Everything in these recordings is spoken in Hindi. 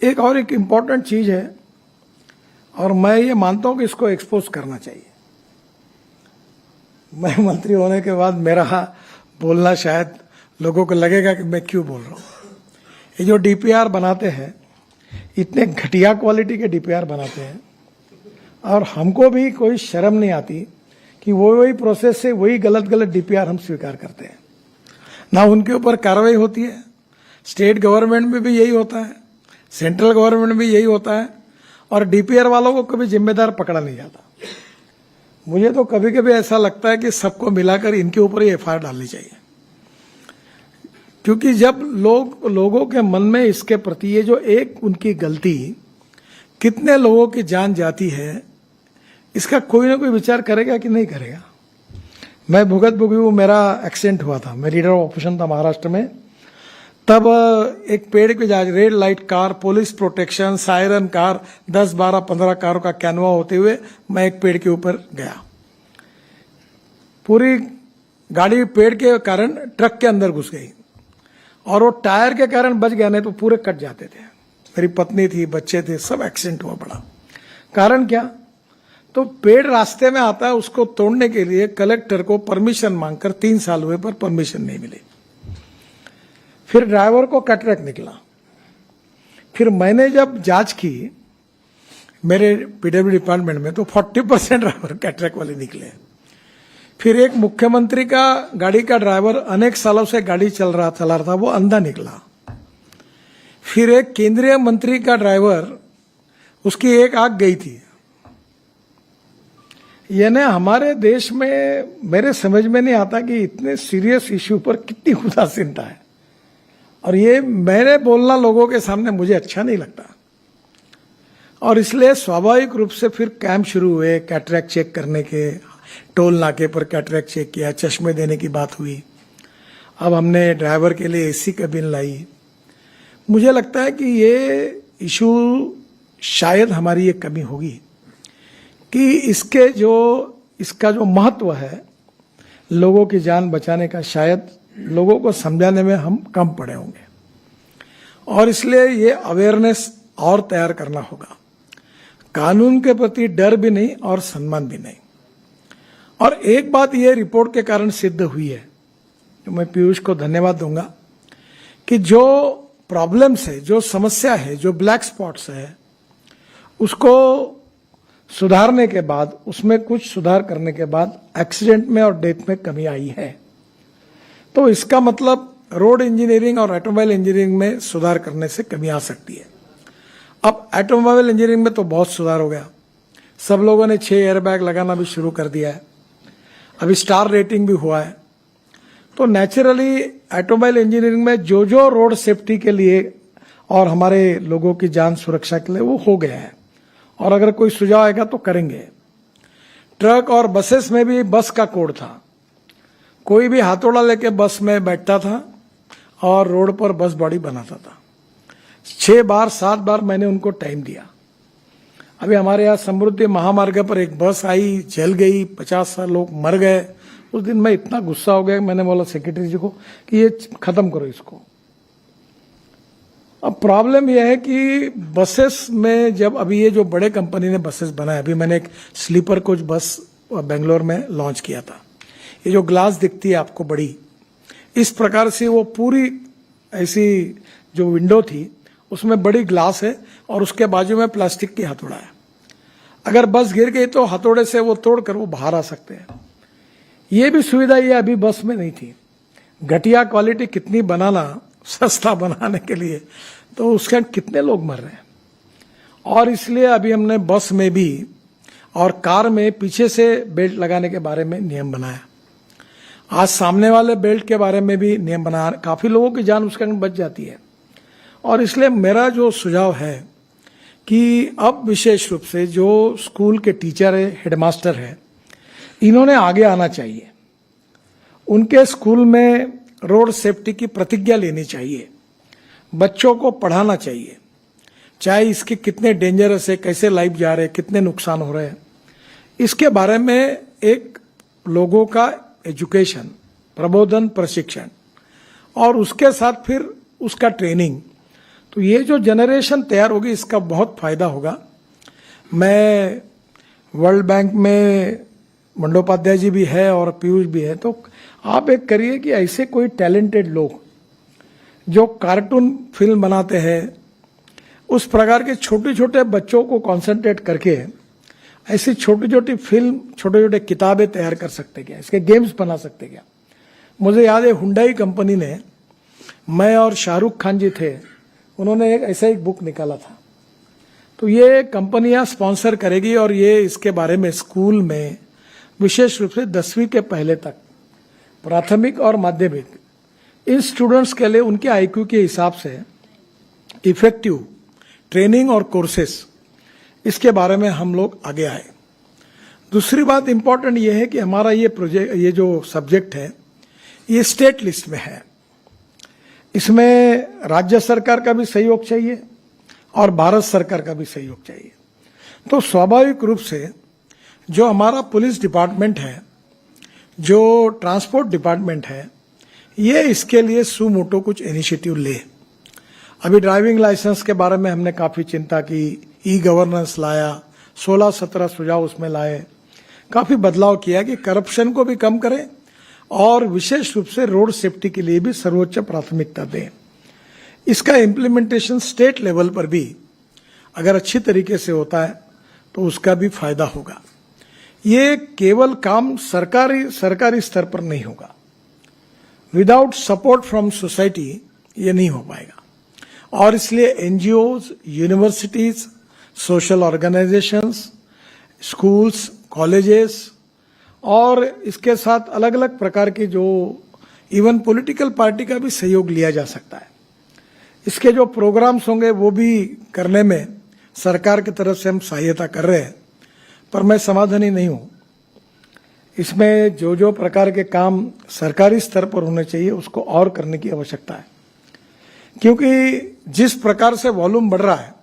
एक इम्पॉर्टेंट चीज है और मैं ये मानता हूं कि इसको एक्सपोज करना चाहिए। मैं मंत्री होने के बाद मेरा बोलना शायद लोगों को लगेगा कि मैं क्यों बोल रहा हूं। ये जो डीपीआर बनाते हैं, इतने घटिया क्वालिटी के डीपीआर बनाते हैं और हमको भी कोई शर्म नहीं आती कि वही प्रोसेस से वही गलत डीपीआर हम स्वीकार करते हैं, ना उनके ऊपर कार्रवाई होती है। स्टेट गवर्नमेंट में भी यही होता है, सेंट्रल गवर्नमेंट में भी यही होता है और डीपीआर वालों को कभी जिम्मेदार पकड़ा नहीं जाता। मुझे तो कभी कभी ऐसा लगता है कि सबको मिलाकर इनके ऊपर ही एफआईआर डालनी चाहिए, क्योंकि जब लोगों के मन में इसके प्रति ये जो एक उनकी गलती कितने लोगों की जान जाती है, इसका कोई ना कोई विचार करेगा कि नहीं करेगा। मैं भुगत भुगी मेरा एक्सीडेंट हुआ था, मैं लीडर ऑफ ऑपरेशन था महाराष्ट्र में। तब एक पेड़ पे जा red light car, police protection, siren car, 10, 12, 15 कारों का कैनवा होते हुए मैं एक पेड़ के ऊपर गया। पूरी गाड़ी पेड़ के कारण ट्रक के अंदर घुस गई और वो टायर के कारण बच गया, नहीं तो पूरे कट जाते थे। मेरी पत्नी थी, बच्चे थे, सब एक्सीडेंट हुआ पड़ा। कारण क्या? तो पेड़ रास्ते में आता है, उसको तोड़ने के लिए कलेक्टर को परमिशन मांगकर 3 साल हुए पर परमिशन नहीं मिली। फिर ड्राइवर को कैटरेक्ट निकला। फिर मैंने जब जांच की मेरे पीडब्ल्यू डिपार्टमेंट में, तो 40% ड्राइवर कैटरेक्ट वाले निकले। फिर एक मुख्यमंत्री का गाड़ी का ड्राइवर अनेक सालों से गाड़ी चला रहा था, वो अंधा निकला। फिर एक केंद्रीय मंत्री का ड्राइवर, उसकी एक आंख गई थी। यानी हमारे देश में मेरे समझ में नहीं आता कि इतने सीरियस इश्यू पर कितनी उदासीनता है, और ये मैंने बोलना लोगों के सामने मुझे अच्छा नहीं लगता। और इसलिए स्वाभाविक रूप से फिर कैंप शुरू हुए कैटरेक्ट चेक करने के। टोल नाके पर कैटरेक्ट चेक किया, चश्मे देने की बात हुई। अब हमने ड्राइवर के लिए एसी कैबिन लाई। मुझे लगता है कि ये इशू शायद हमारी ये कमी होगी कि इसका जो महत्व है लोगों की जान बचाने का, शायद लोगों को समझाने में हम कम पड़े होंगे। और इसलिए ये अवेयरनेस और तैयार करना होगा। कानून के प्रति डर भी नहीं और सम्मान भी नहीं। और एक बात ये रिपोर्ट के कारण सिद्ध हुई है, तो मैं पीयूष को धन्यवाद दूंगा, कि जो प्रॉब्लम्स है, जो समस्या है, जो ब्लैक स्पॉट्स है, उसको सुधारने के बाद, उसमें कुछ सुधार करने के बाद एक्सीडेंट में और डेथ में कमी आई है। तो इसका मतलब रोड इंजीनियरिंग और ऑटोमोबाइल इंजीनियरिंग में सुधार करने से कमी आ सकती है। अब ऑटोमोबाइल इंजीनियरिंग में तो बहुत सुधार हो गया। सब लोगों ने 6 एयरबैग लगाना भी शुरू कर दिया है। अभी स्टार रेटिंग भी हुआ है। तो नेचुरली ऑटोमोबाइल इंजीनियरिंग में जो रोड सेफ्टी के लिए और हमारे लोगों की जान सुरक्षा के लिए वो हो गया है, और अगर कोई सुझाव आएगा तो करेंगे। ट्रक और बसेस में भी बस का कोड था। कोई भी हाथोड़ा लेके बस में बैठता था और रोड पर बस बॉडी बनाता था। 6 बार 7 बार मैंने उनको टाइम दिया। अभी हमारे यहाँ समृद्धि महामार्ग पर एक बस आई, जल गई, 50 लोग मर गए। उस दिन मैं इतना गुस्सा हो गया, मैंने बोला सेक्रेटरी जी को कि ये खत्म करो इसको। अब प्रॉब्लम यह है कि बसेस में जब अभी ये जो बड़े कंपनी ने बसेस बनाए, अभी मैंने एक स्लीपर कोच बस बेंगलोर में लॉन्च किया था। ये जो ग्लास दिखती है आपको बड़ी, इस प्रकार से वो पूरी ऐसी जो विंडो थी उसमें बड़ी ग्लास है और उसके बाजू में प्लास्टिक की हथौड़ा है। अगर बस गिर गई तो हथौड़े से वो तोड़कर वो बाहर आ सकते हैं। ये भी सुविधा ये अभी बस में नहीं थी। घटिया क्वालिटी कितनी बनाना, सस्ता बनाने के लिए, तो उसके कितने लोग मर रहे हैं। और इसलिए अभी हमने बस में भी और कार में पीछे से बेल्ट लगाने के बारे में नियम बनाया। आज सामने वाले बेल्ट के बारे में भी नियम बनाया। काफी लोगों की जान उसके अंदर बच जाती है। और इसलिए मेरा जो सुझाव है कि अब विशेष रूप से जो स्कूल के टीचर है, हेडमास्टर है, इन्होंने आगे आना चाहिए। उनके स्कूल में रोड सेफ्टी की प्रतिज्ञा लेनी चाहिए। बच्चों को पढ़ाना चाहिए, चाहे इसके कितने डेंजरस है, कैसे लाइफ जा रहे हैं, कितने नुकसान हो रहे हैं, इसके बारे में एक लोगों का एजुकेशन, प्रबोधन, प्रशिक्षण, और उसके साथ फिर उसका ट्रेनिंग। तो ये जो जनरेशन तैयार होगी इसका बहुत फायदा होगा। मैं वर्ल्ड बैंक में बंडोपाध्याय जी भी है और पीयूष भी है, तो आप एक करिए कि ऐसे कोई टैलेंटेड लोग जो कार्टून फिल्म बनाते हैं, उस प्रकार के छोटे छोटे बच्चों को कंसंट्रेट करके ऐसी छोटी छोटी फिल्म, छोटे छोटे किताबें तैयार कर सकते क्या, इसके गेम्स बना सकते क्या। मुझे याद है हुंडई कंपनी ने, मैं और शाहरुख खान जी थे, उन्होंने एक ऐसा एक बुक निकाला था। तो ये कंपनियां स्पॉन्सर करेगी और ये इसके बारे में स्कूल में विशेष रूप से 10वीं के पहले तक, प्राथमिक और माध्यमिक, इन स्टूडेंट्स के लिए उनके आईक्यू के हिसाब से इफेक्टिव ट्रेनिंग और कोर्सेस, इसके बारे में हम लोग आगे आए। दूसरी बात इंपॉर्टेंट ये है कि हमारा ये प्रोजेक्ट, ये जो सब्जेक्ट है, ये स्टेट लिस्ट में है। इसमें राज्य सरकार का भी सहयोग चाहिए और भारत सरकार का भी सहयोग चाहिए। तो स्वाभाविक रूप से जो हमारा पुलिस डिपार्टमेंट है, जो ट्रांसपोर्ट डिपार्टमेंट है, ये इसके लिए सुमोटो कुछ इनिशिएटिव ले। अभी ड्राइविंग लाइसेंस के बारे में हमने काफी चिंता की, ई गवर्नेंस लाया, 16-17 सुझाव उसमें लाए, काफी बदलाव किया कि करप्शन को भी कम करें और विशेष रूप से रोड सेफ्टी के लिए भी सर्वोच्च प्राथमिकता दें। इसका इम्प्लीमेंटेशन स्टेट लेवल पर भी अगर अच्छी तरीके से होता है तो उसका भी फायदा होगा। ये केवल काम सरकारी स्तर पर नहीं होगा, विदाउट सपोर्ट फ्रॉम सोसाइटी ये नहीं हो पाएगा। और इसलिए NGOs, universities, social organisations, schools, colleges और इसके साथ अलग अलग प्रकार के जो इवन पॉलिटिकल पार्टी का भी सहयोग लिया जा सकता है। इसके जो प्रोग्राम्स होंगे वो भी करने में सरकार की तरफ से हम सहायता कर रहे हैं, पर मैं समाधानी नहीं हूं। इसमें जो जो प्रकार के काम सरकारी स्तर पर होने चाहिए उसको और करने की आवश्यकता है, क्योंकि जिस प्रकार से वॉल्यूम बढ़ रहा है,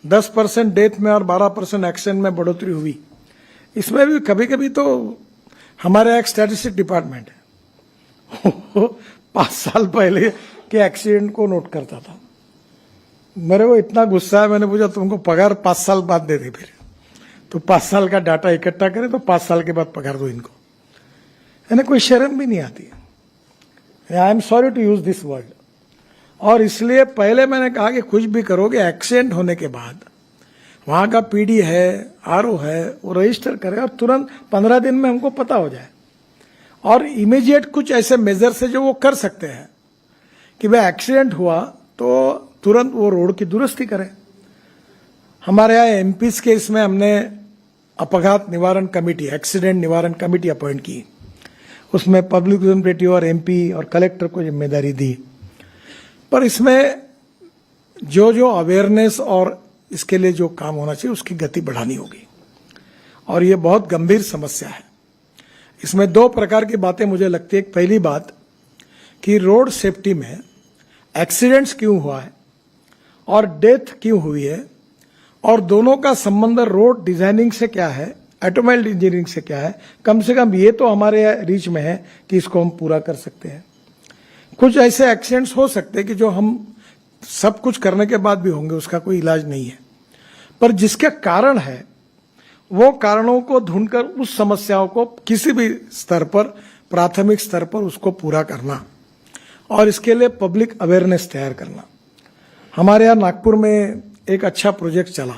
10% डेथ में और 12% एक्सीडेंट में बढ़ोतरी हुई, इसमें भी कभी कभी तो हमारे एक स्टैटिस्टिक डिपार्टमेंट है 5 साल पहले के एक्सीडेंट को नोट करता था। मेरे को इतना गुस्सा है, मैंने पूछा तुमको पगार 5 साल बाद दे दे, फिर तो 5 साल का डाटा इकट्ठा करे तो 5 साल के बाद पगार दो इनको। यानी कोई शर्म भी नहीं आती है। I am sorry to use this word. और इसलिए पहले मैंने कहा कि कुछ भी करोगे, एक्सीडेंट होने के बाद वहां का पीडी है, आरओ है, वो रजिस्टर करे और तुरंत 15 दिन में हमको पता हो जाए, और इमीडिएट कुछ ऐसे मेजर से जो वो कर सकते हैं कि भाई एक्सीडेंट हुआ तो तुरंत वो रोड की दुरुस्ती करें। हमारे यहाँ एमपीज के इसमें हमने अपघात निवारण कमेटी, एक्सीडेंट निवारण कमेटी अपॉइंट की, उसमें पब्लिक रिप्रेजेंटेटिव और एमपी और कलेक्टर को जिम्मेदारी दी। पर इसमें जो जो अवेयरनेस और इसके लिए जो काम होना चाहिए उसकी गति बढ़ानी होगी, और ये बहुत गंभीर समस्या है। इसमें 2 प्रकार की बातें मुझे लगती है। पहली बात कि रोड सेफ्टी में एक्सीडेंट्स क्यों हुआ है और डेथ क्यों हुई है, और दोनों का संबंध रोड डिजाइनिंग से क्या है, ऑटोमोबाइल इंजीनियरिंग से क्या है। कम से कम ये तो हमारे रीच में है कि इसको हम पूरा कर सकते हैं। कुछ ऐसे एक्सीडेंट्स हो सकते हैं कि जो हम सब कुछ करने के बाद भी होंगे, उसका कोई इलाज नहीं है, पर जिसके कारण है वो कारणों को ढूंढकर उस समस्याओं को किसी भी स्तर पर, प्राथमिक स्तर पर उसको पूरा करना, और इसके लिए पब्लिक अवेयरनेस तैयार करना। हमारे यहाँ नागपुर में एक अच्छा प्रोजेक्ट चला,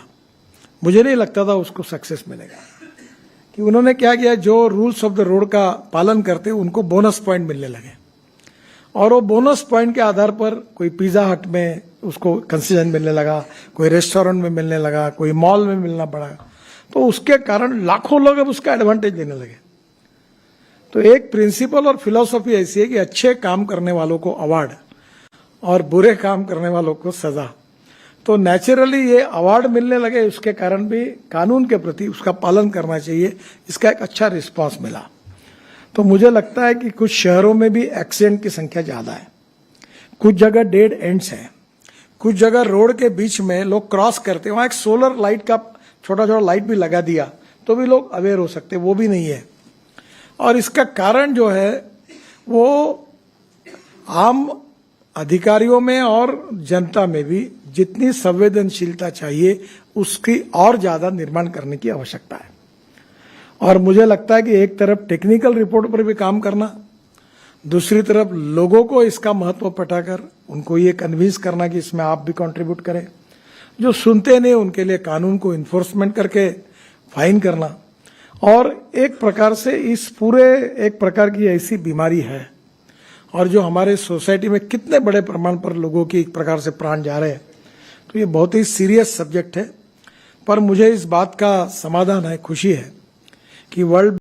मुझे नहीं लगता था उसको सक्सेस मिलेगा, कि उन्होंने क्या किया, जो रूल्स ऑफ द रोड का पालन करते उनको बोनस पॉइंट मिलने लगे, और वो बोनस पॉइंट के आधार पर कोई पिज्जा हट में उसको कंसेशन मिलने लगा, कोई रेस्टोरेंट में मिलने लगा, कोई मॉल में मिलना पड़ा, तो उसके कारण लाखों लोग अब उसका एडवांटेज लेने लगे। तो एक प्रिंसिपल और फिलॉसफी ऐसी है कि अच्छे काम करने वालों को अवार्ड और बुरे काम करने वालों को सजा। तो नेचुरली ये अवार्ड मिलने लगे, उसके कारण भी कानून के प्रति उसका पालन करना चाहिए, इसका एक अच्छा रिस्पांस मिला। तो मुझे लगता है कि कुछ शहरों में भी एक्सीडेंट की संख्या ज्यादा है, कुछ जगह डेड एंड्स हैं, कुछ जगह रोड के बीच में लोग क्रॉस करते हैं, वहां एक सोलर लाइट का छोटा छोटा लाइट भी लगा दिया तो भी लोग अवेयर हो सकते, वो भी नहीं है। और इसका कारण जो है वो आम अधिकारियों में और जनता में भी जितनी संवेदनशीलता चाहिए उसकी और ज्यादा निर्माण करने की आवश्यकता है। और मुझे लगता है कि एक तरफ टेक्निकल रिपोर्ट पर भी काम करना, दूसरी तरफ लोगों को इसका महत्व पटाकर उनको ये कन्विंस करना कि इसमें आप भी कंट्रीब्यूट करें। जो सुनते नहीं उनके लिए कानून को इन्फोर्समेंट करके फाइन करना। और एक प्रकार से इस पूरे एक प्रकार की ऐसी बीमारी है और जो हमारे सोसाइटी में कितने बड़े प्रमाण पर लोगों की एक प्रकार से प्राण जा रहे हैं, तो ये बहुत ही सीरियस सब्जेक्ट है। पर मुझे इस बात का समाधान है, खुशी है कि वर्ल्ड